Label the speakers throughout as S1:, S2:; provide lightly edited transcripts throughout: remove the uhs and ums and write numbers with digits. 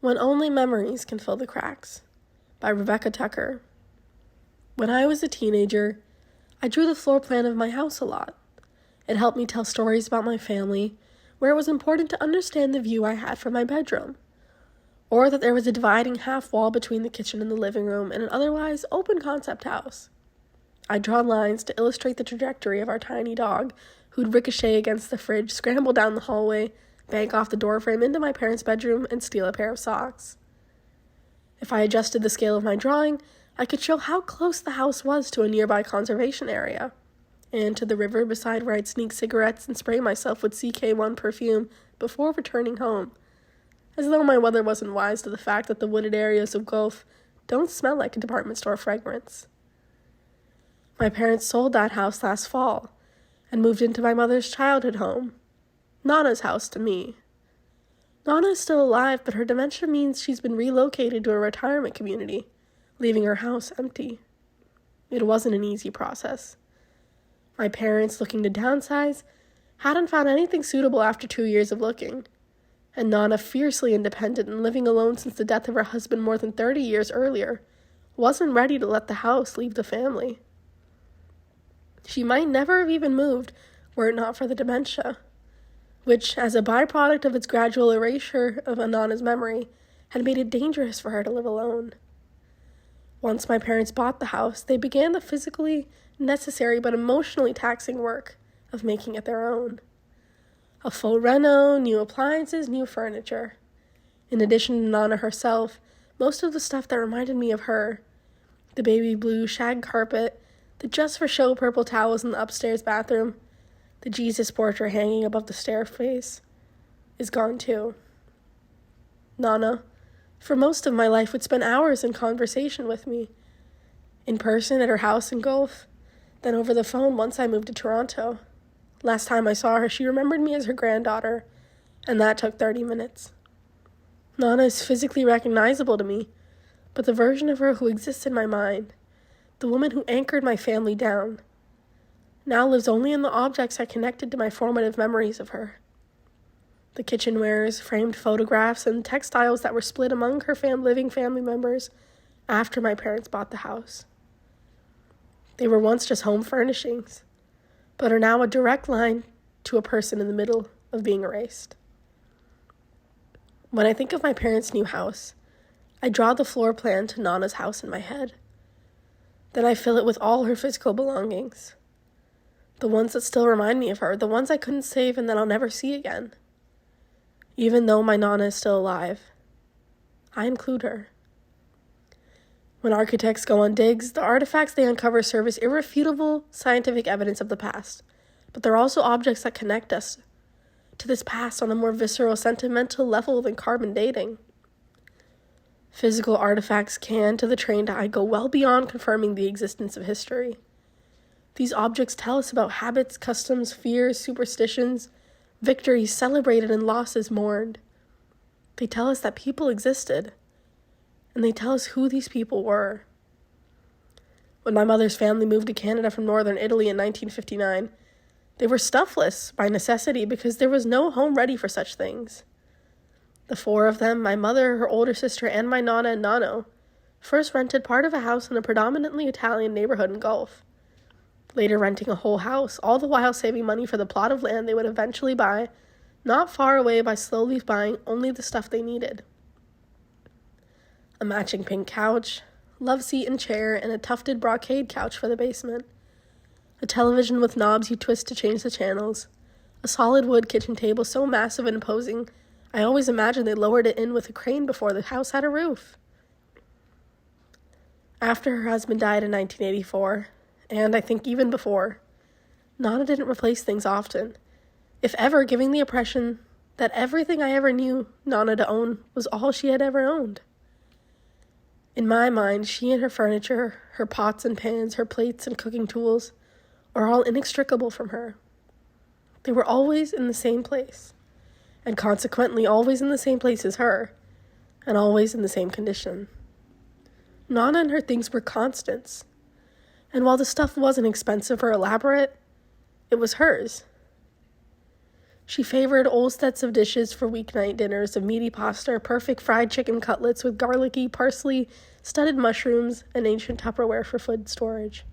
S1: When Only Memories Can Fill the Cracks, by Rebecca Tucker. When I was a teenager, I drew the floor plan of my house a lot. It helped me tell stories about my family, where it was important to understand the view I had from my bedroom, or that there was a dividing half wall between the kitchen and the living room in an otherwise open concept house. I draw lines to illustrate the trajectory of our tiny dog, who'd ricochet against the fridge, scramble down the hallway, bank off the doorframe into my parents' bedroom, and steal a pair of socks. If I adjusted the scale of my drawing, I could show how close the house was to a nearby conservation area, and to the river beside where I'd sneak cigarettes and spray myself with CK1 perfume before returning home, as though my mother wasn't wise to the fact that the wooded areas of Gulf don't smell like a department store fragrance. My parents sold that house last fall and moved into my mother's childhood home, Nana's house to me. Nana is still alive, but her dementia means she's been relocated to a retirement community, leaving her house empty. It wasn't an easy process. My parents, looking to downsize, hadn't found anything suitable after 2 years of looking, and Nana, fiercely independent and living alone since the death of her husband more than 30 years earlier, wasn't ready to let the house leave the family. She might never have even moved were it not for the dementia, which, as a byproduct of its gradual erasure of Nana's memory, had made it dangerous for her to live alone. Once my parents bought the house, they began the physically necessary but emotionally taxing work of making it their own. A full reno, new appliances, new furniture. In addition to Nana herself, most of the stuff that reminded me of her, the baby blue shag carpet, the just-for-show purple towels in the upstairs bathroom, the Jesus portrait hanging above the staircase, is gone too. Nana, for most of my life, would spend hours in conversation with me, in person at her house in Gulf, then over the phone once I moved to Toronto. Last time I saw her, she remembered me as her granddaughter, and that took 30 minutes. Nana is physically recognizable to me, but the version of her who exists in my mind, the woman who anchored my family down, now lives only in the objects I connected to my formative memories of her. The kitchenwares, framed photographs, and textiles that were split among her living family members after my parents bought the house. They were once just home furnishings, but are now a direct line to a person in the middle of being erased. When I think of my parents' new house, I draw the floor plan to Nana's house in my head. Then I fill it with all her physical belongings. The ones that still remind me of her, the ones I couldn't save and that I'll never see again. Even though my Nana is still alive, I include her. When architects go on digs, the artifacts they uncover serve as irrefutable scientific evidence of the past, but they're also objects that connect us to this past on a more visceral, sentimental level than carbon dating. Physical artifacts can, to the trained eye, go well beyond confirming the existence of history. These objects tell us about habits, customs, fears, superstitions, victories celebrated and losses mourned. They tell us that people existed, and they tell us who these people were. When my mother's family moved to Canada from northern Italy in 1959, they were stuffless by necessity because there was no home ready for such things. The four of them, my mother, her older sister, and my Nana and Nano, first rented part of a house in a predominantly Italian neighborhood in Gulf, later renting a whole house, all the while saving money for the plot of land they would eventually buy, not far away, by slowly buying only the stuff they needed. A matching pink couch, love seat and chair, and a tufted brocade couch for the basement. A television with knobs you twist to change the channels. A solid wood kitchen table so massive and imposing, I always imagined they lowered it in with a crane before the house had a roof. After her husband died in 1984, and I think even before, Nana didn't replace things often, if ever, giving the impression that everything I ever knew Nana to own was all she had ever owned. In my mind, she and her furniture, her pots and pans, her plates and cooking tools, are all inextricable from her. They were always in the same place, and consequently always in the same place as her, and always in the same condition. Nana and her things were constants, and while the stuff wasn't expensive or elaborate, it was hers. She favored old sets of dishes for weeknight dinners of meaty pasta, perfect fried chicken cutlets with garlicky parsley, studded mushrooms, and ancient Tupperware for food storage.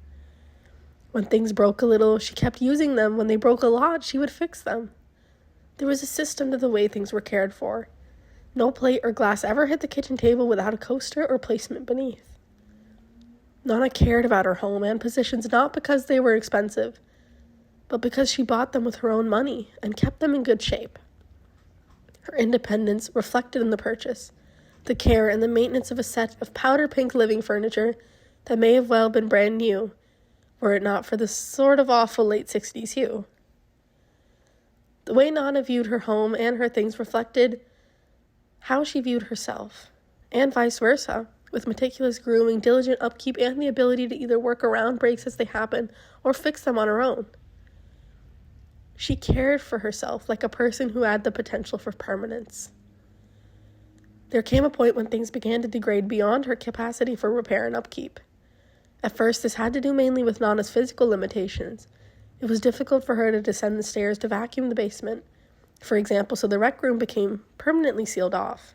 S1: When things broke a little, she kept using them. When they broke a lot, she would fix them. There was a system to the way things were cared for. No plate or glass ever hit the kitchen table without a coaster or placement beneath. Nana cared about her home and possessions not because they were expensive, but because she bought them with her own money and kept them in good shape. Her independence reflected in the purchase, the care and the maintenance of a set of powder pink living furniture that may have well been brand new, were it not for the sort of awful late 60s hue. The way Nana viewed her home and her things reflected how she viewed herself, and vice versa, with meticulous grooming, diligent upkeep, and the ability to either work around breaks as they happen or fix them on her own. She cared for herself like a person who had the potential for permanence. There came a point when things began to degrade beyond her capacity for repair and upkeep. At first, this had to do mainly with Nana's physical limitations. It was difficult for her to descend the stairs to vacuum the basement, for example, so the rec room became permanently sealed off.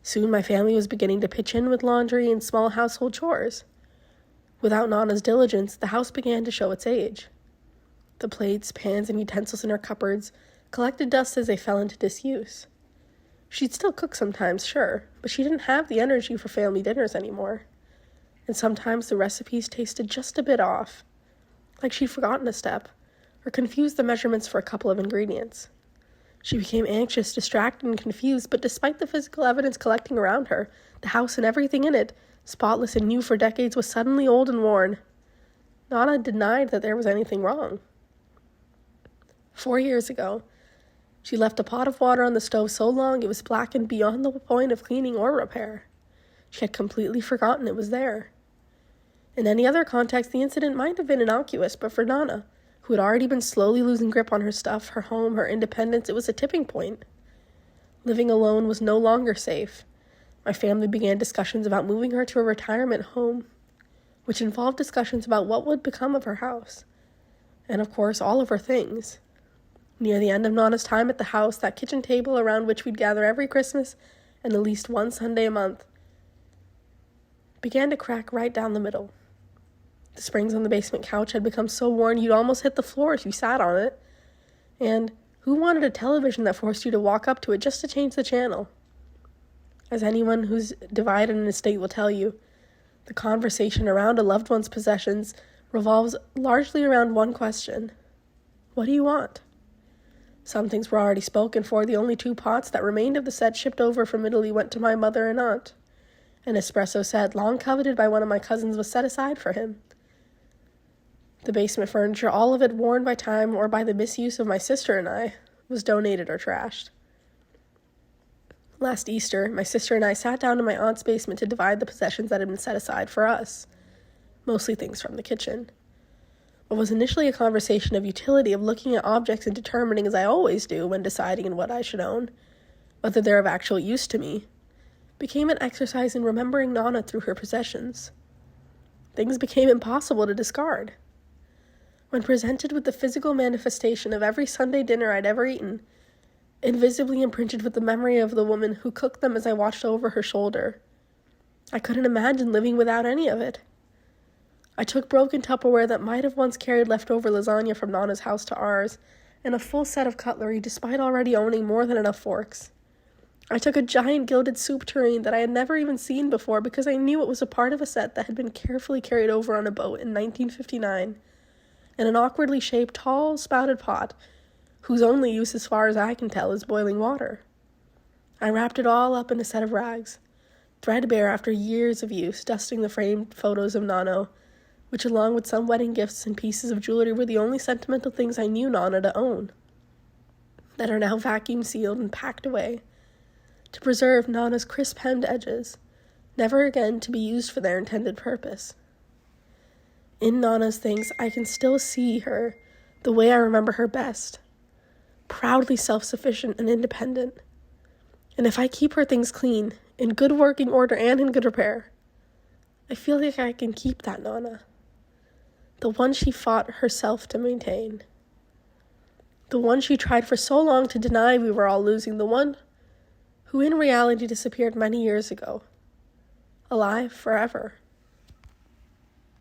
S1: Soon my family was beginning to pitch in with laundry and small household chores. Without Nana's diligence, the house began to show its age. The plates, pans, and utensils in her cupboards collected dust as they fell into disuse. She'd still cook sometimes, sure, but she didn't have the energy for family dinners anymore. And sometimes the recipes tasted just a bit off, like she'd forgotten a step, or confused the measurements for a couple of ingredients. She became anxious, distracted, and confused, but despite the physical evidence collecting around her, the house and everything in it, spotless and new for decades, was suddenly old and worn. Nana denied that there was anything wrong. 4 years ago, she left a pot of water on the stove so long it was blackened beyond the point of cleaning or repair. She had completely forgotten it was there. In any other context, the incident might have been innocuous, but for Nana, who had already been slowly losing grip on her stuff, her home, her independence, it was a tipping point. Living alone was no longer safe. My family began discussions about moving her to a retirement home, which involved discussions about what would become of her house, and of course, all of her things. Near the end of Nana's time at the house, that kitchen table around which we'd gather every Christmas and at least one Sunday a month began to crack right down the middle. The springs on the basement couch had become so worn you'd almost hit the floor if you sat on it. And who wanted a television that forced you to walk up to it just to change the channel? As anyone who's divided an estate will tell you, the conversation around a loved one's possessions revolves largely around one question. What do you want? Some things were already spoken for. The only 2 pots that remained of the set shipped over from Italy went to my mother and aunt. An espresso set, long coveted by one of my cousins, was set aside for him. The basement furniture, all of it worn by time or by the misuse of my sister and I, was donated or trashed. Last Easter, my sister and I sat down in my aunt's basement to divide the possessions that had been set aside for us, mostly things from the kitchen. What was initially a conversation of utility, of looking at objects and determining, as I always do when deciding in what I should own, whether they're of actual use to me, became an exercise in remembering Nana through her possessions. Things became impossible to discard. When presented with the physical manifestation of every Sunday dinner I'd ever eaten, invisibly imprinted with the memory of the woman who cooked them as I watched over her shoulder, I couldn't imagine living without any of it. I took broken Tupperware that might have once carried leftover lasagna from Nana's house to ours, and a full set of cutlery despite already owning more than enough forks. I took a giant gilded soup tureen that I had never even seen before because I knew it was a part of a set that had been carefully carried over on a boat in 1959, and an awkwardly shaped tall spouted pot whose only use as far as I can tell is boiling water. I wrapped it all up in a set of rags, threadbare after years of use, dusting the framed photos of Nana, which along with some wedding gifts and pieces of jewelry were the only sentimental things I knew Nana to own, that are now vacuum sealed and packed away, to preserve Nana's crisp-hemmed edges, never again to be used for their intended purpose. In Nana's things, I can still see her the way I remember her best, proudly self-sufficient and independent. And if I keep her things clean, in good working order and in good repair, I feel like I can keep that Nana, the one she fought herself to maintain. The one she tried for so long to deny we were all losing, the one who in reality disappeared many years ago. Alive forever.